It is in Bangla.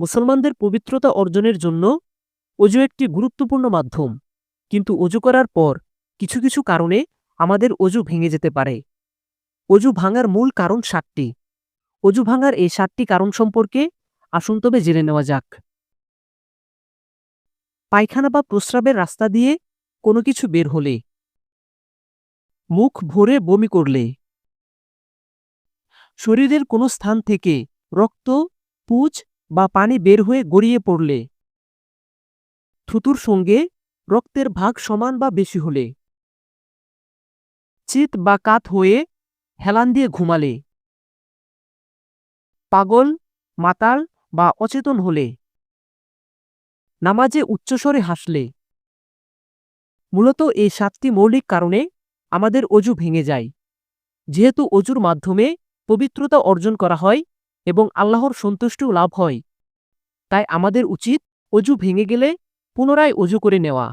মুসলমানদের পবিত্রতা অর্জনের জন্য অজু একটি গুরুত্বপূর্ণ মাধ্যম, কিন্তু অজু করার পর কিছু কিছু কারণে আমাদের অজু ভেঙে যেতে পারে। অজু ভাঙার মূল কারণ 7টি। অজু ভাঙার এই 7টি কারণ সম্পর্কে আসুন তবে জেনে নেওয়া যাক। পায়খানা বা প্রস্রাবের রাস্তা দিয়ে কোনো কিছু বের হলে, মুখ ভরে বমি করলে, শরীরের কোনো স্থান থেকে রক্ত, পুজ বা পানি বের হয়ে গড়িয়ে পড়লে, থুতুর সঙ্গে রক্তের ভাগ সমান বা বেশি হলে, চিত বা কাত হয়ে হেলান দিয়ে ঘুমালে, পাগল, মাতাল বা অচেতন হলে, নামাজে উচ্চস্বরে হাসলে। মূলত এই 7টি মৌলিক কারণে আমাদের অজু ভেঙে যায়। যেহেতু অজুর মাধ্যমে পবিত্রতা অর্জন করা হয় এবং আল্লাহর সন্তুষ্টিও লাভ হয়, তাই আমাদের উচিত অজু ভেঙে গেলে পুনরায় অজু করে নেওয়া।